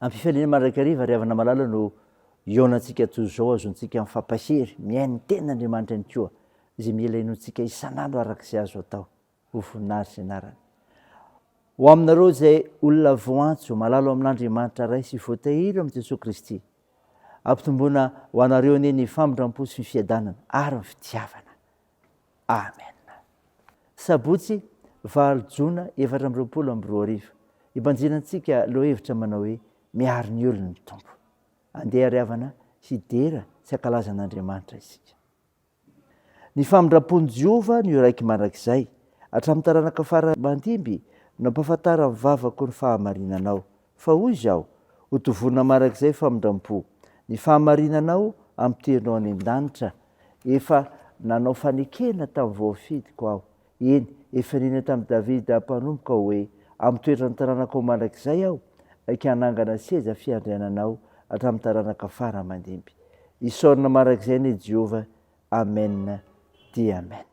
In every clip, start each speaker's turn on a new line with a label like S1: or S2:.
S1: ampifaliana marakariva ry havana malala no ionantsika toy zao azontsika mifampahery miainy tena Andriamanitra any koa izay mila inontsika isan'andro arak'izay azo atao ho voninahitra ianarany. Ho aminareo izay olona voantso malalo amin'Andriamanitra ray sy voatahiry amin'i Jesosy Kristy, ampitomboana ho anareo anie ny famindram-po sy ny fiadanana ary ny fitiavana. Amen. Sabotsy 8 Jona 2024 ibanjinantsika leo hevitra manao hoe miaro ny olona ny tompo. Andeha ry havana hidera sy ankalazan'Andriamanitra isika. Ny famindram-pon'i Jehova ny raiky mandrakizay hatramin'ny taranaka fara mandimby no ampahafantara ny vavako ny fahamarinanao. Fa hoy izaho ho tovona marakizay famindram-po. Ny fahamarinanao ampiterignao any an-danitra. Efa nanao fanekena tamin'ny voafidiko aho. Eny, efa nina tamin'ny Davida mpanompoka hoe amin'ny toetrany taranaka mandrakizay aho ka hanangana seza fiandriananao hatramin'ny taranaka fara mandimby. Isaorina marakizay ny Jehova. Amen dia amen.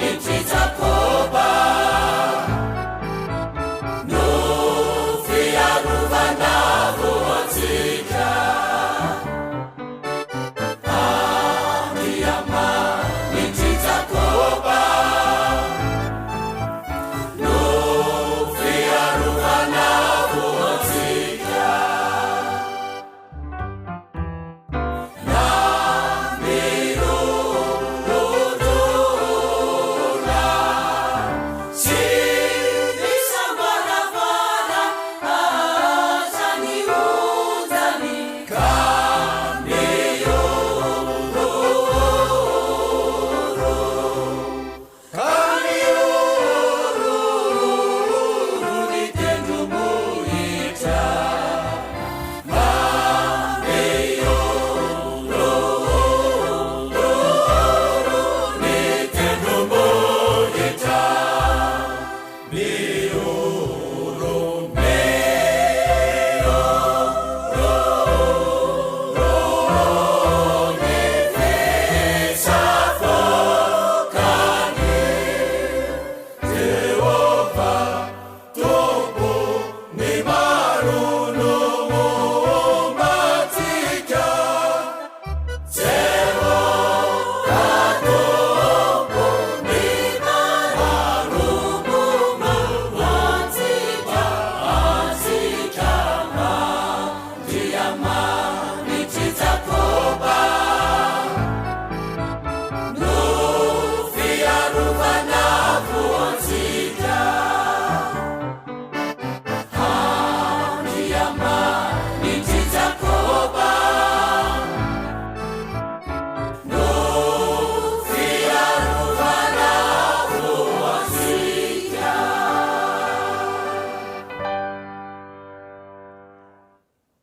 S2: Ni titakoba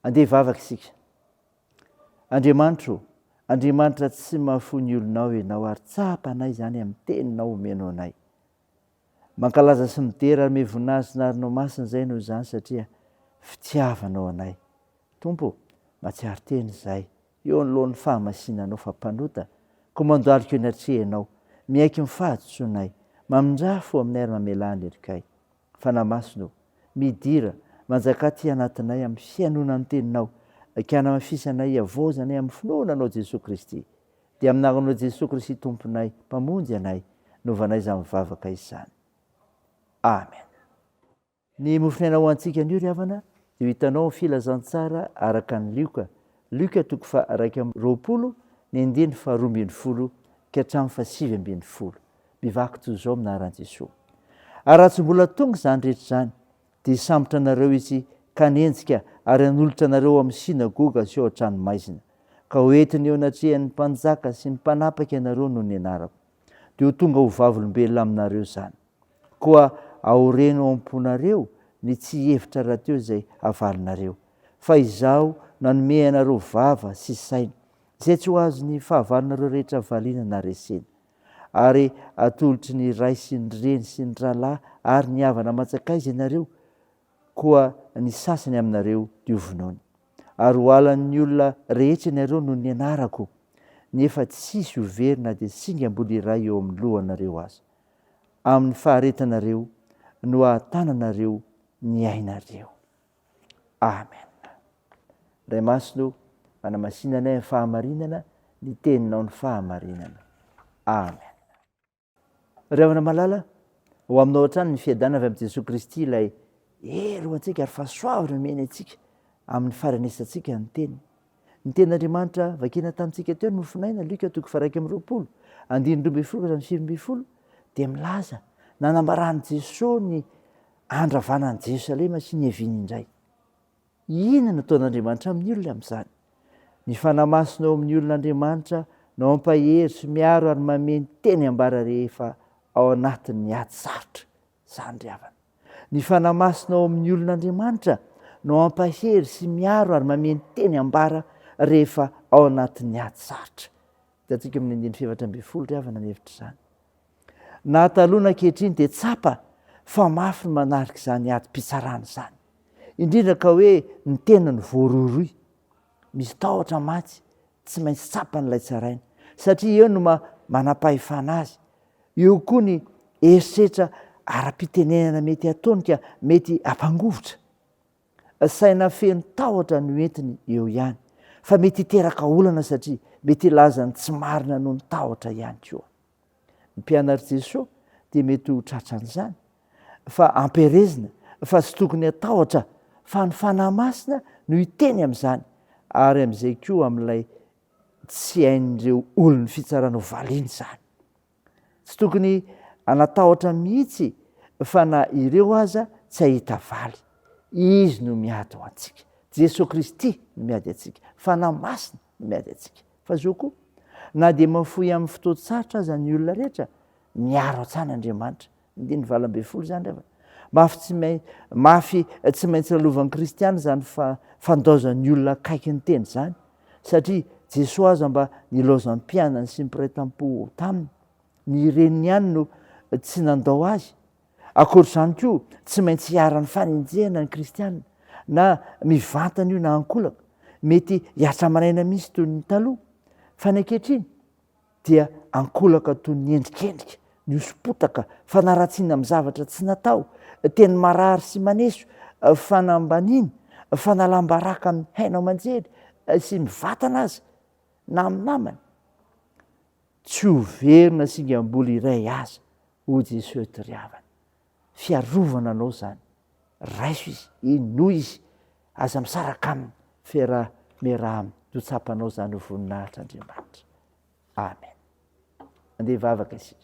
S1: andeha vavaka isika. Andriamanitra tsy mahafo ny olonao ianao ary tsapa anay zany amin'ny teninao omenao anay. Mankalaza sy midera ary voninahitra narinao masina izay noho izany satria fitiavanao anay. Tompo, matsiaro teny izahay, eo anoloan'ny fahamasinanao fa mpanota, ko mandoaliko eny hatrehanao, miaiky mifahatsoanay, mamindra fo aminay ary mamelany erikay. Fanamasino, midira, manjaka ty anatinay amin'ny fianonany teninao, akana mafisa anay avozanay amin'ny finoananao Jesosy Kristy. Dia amin'ny namanao Jesosy Kristy tomponay, mpamonjy anay, novanay izany mivavaka izany. Amen. Ny mofinaina ho antsika anio ry havana, dia hitanao ny filazantsara araka ny Lioka. Lioka 2:20, ny andiny 12 ka hatramin'ny 7:10. Mivako toy izao aminaran'i Jesosy. Ary raha tsy mbola tonga izany rehetra izany, dia sambotra anareo izy ka nenjika ary hanolotra anareo amin'ny sinagoga sy ao an-tranomaizina, ka hoentiny eo anatrehan'ny mpanjaka sy ny mpanapaka ianareo noho ny anarako. Dia ho tonga ho vavolombelona aminareo izany. Koa aoreno am-ponareo ny tsy hevitra rahateo izay avalinareo. Fa izaho nanome anareo vava sy saina, izay tsy ho azo ny fahavalinareo rehetra valiana na resena. Ary atolotry ny ray sy ny reny sy ny rahalahy ary ny havana matsakaiza ianareo, koa ny sasany aminareo diovinony. Ary ho alan'ny olona rehetra ianareo noho ny anarako, nefa tsisy overina dia singa mbola iray eo amin'ny lohanareo aza. Amin'ny faharetanareo no ahatananareo ny ainareo. Amen. Ray masino, manamasinanay ny fahamarinana, ny teninao ny fahamarinana. Amen. Ry havana malala, ho aminao hatrany ny fiadanana avy amin'i Jesosy Kristy ilay hery ho antsika ary fahasoavana meny antsika amin'ny faranesantsika ny teniny. Ny tenin'Andriamanitra vakina tamintsika teo ny mofinaina, Lioka 2:20, 12-20, dia milaza nanambarany Jesosy ny andravanan'i Jerosalema sy ny heviany indray. Inona nataon'Andriamanitra amin'ny olona amin'izany? Ny fanamasinao amin'ny olon'Andriamanitra no ampahery sy miaro ary mameny teny ambara rehefa ao anatin'ny ady sarotra. Izany ry havana. Ny fanamasinao amin'ny olon'Andriamanitra no ampahery sy miaro ary mameny teny ambara rehefa ao anatin'ny ady sarotra. Hitantsika amin'ny 9:12 ry havana ny hevitra izany. Na taloana ankehitriny dia tsapa fa mafy ny manarika izany ady-pitsarana izany. Indrindra ka hoe ny tenany voaroroy, misy tahotra matsy, tsy maintsy tsapa n'ilay tsaraina, satria eo no manam-pahefana azy. Eo koa ny eritreritra ara-pitenenana mety ataony ka mety ampangovotra. Saina feno tahotra no entiny eo ihany, fa mety hiteraka olana satria mety ilazany tsy marina noho ny tahotra ihany koa. Ny mpianatr' Jesosy dia mety ho tratran'izany, fa amperezina, fa tsy tokony hatahotra, fa ny fanahy masina no hiteny amin'izany, ary amin'izay koa amin'ilay tsy hain'ireo olon'ny fitsarana ho valiana izany. Tsy tokony anatahotra mihitsy, fa na ireo aza tsy hahita valy. Izy no miady ho antsika. Jesosy Kristy no miady antsika. Fanahy masina no miady antsika. Fa zao koa, na dia mafoy amin'ny fotoan-tsarotra aza ny olona rehetra, miaro antsan'Andriamanitra. 9:20 izany rehefa. Mafy tsy maintsy lalovan'ny kristiana izany fandaozan'ny olona akaiky ny teny izany, satria Jesosy aza mba nilaozan'ny mpianany sy ny mpiray tam-po taminy. Ny reniny ihany no tsy nandao azy. Akoatr'izany koa, tsy maintsy hiara-ny fanenjehana ny kristiana, na mivantana io na ankolaka, mety hiatra maraina mihitsy toy ny taloha, fa ny ankehitriny dia ankolaka toy ny endrikendrika, ny osopotaka, fanaratsiana amin'ny zavatra tsy natao, teny marary sy maneso, fanambaniana, fanalambaraka amin'ny haino aman-jery sy mivantana aza na amin'ny namany. Tsy overina singa mbola iray aza ho Jesosy eto ry havana. Fiarovana anao izany, raiso izy, inoa izy, aza misaraka aminy, fiarah-miarahana aminy, ho tsapanao izany ho voninahitr'Andriamanitra. Amen. Andeha vavaka isika.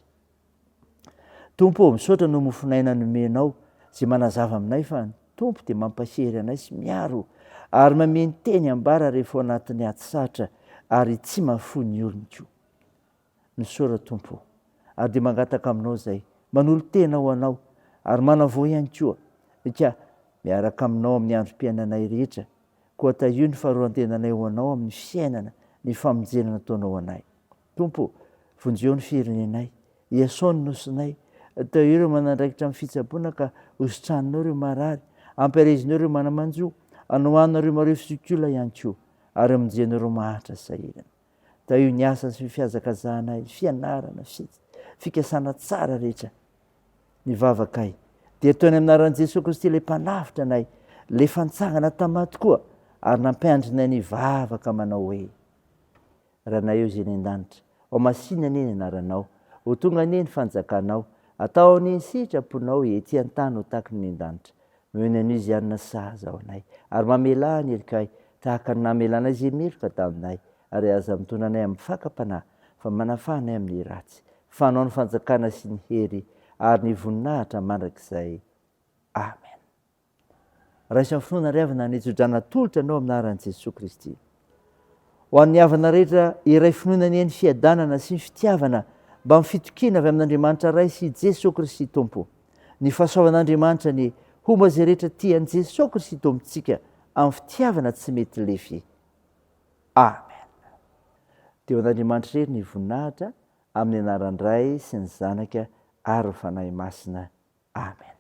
S1: Tompo, misaotra no mofinaina nomenao izay manazava aminay fa ny Tompo dia mampahery anay sy miaro ary mameny teny ambara rehefa ao anatin'ny ady sarotra ary tsy mahafoy ny olona koa. Misaora Tompo, ary dia mangataka aminao izay manolo tena ho anao ary manavao ihany koa, ka miaraka aminao amin'ny androm-piainanay rehetra, koa io ny faharoan-tenanay ho anao amin'ny fiainana ny famonjena nataonao anay. Tompo, vonjeo ny firenenay, iaso ny nosonay, tao ireo manandraikitra amin'ny fitsaboana ka hositranonao ireo marary, ampiarizinao ireo manamanjo, anohanareo mareo fisokola ihany koa, ary amonjenao ireo mahatra sahirana. Tao io ny asa sy fiazakazahanay, fianarana, fikasana tsara rehetra ny vavakay. Dia toy ny aminaran'i Jesosy Kristy ilay mpanavitra anay, ilay fantsangana tamaty tokoa, ary nampiandrinay ny vavaka manao hoe: raha na eo izay ny an-danitra, ao masina anie ny anaranao, ho tonga anie ny fanjakanao, atao anie ny sitraponao ety an-tany ho tahaka ny an-danitra. Nohony anio izy anona sahaza ao anay, ary mamela ny elikay tahaka ny namelanay izay meloka taminay, ary aza mitondra anay amin'ny fakam-panahy, fa manafahanay amin'ny ratsy. Fanao ny fanjakana sy ny hery ary ny voninahitra mandrakizay. Amen. Raisa finoana ry havana nitsodrana tolotra anao amin'ny anaran'i Jesosy Kristy. Ho an'ny havana rehetra iray finoana ny eny fiadanana sy ny fitiavana mba mifitokiana avy amin'Andriamanitra ray sy Jesosy Kristy Tompo. Ny fahasoavan'Andriamanitra ny homba izay rehetra tian'i Jesosy Kristy Tompontsika amin'ny fitiavana tsy mety lefy. Amen. Teo an'Andriamanitra rery ny voninahitra amin'ny anaran'ny Ray sy ny Zanaka ary ny fanahy masina. Amen.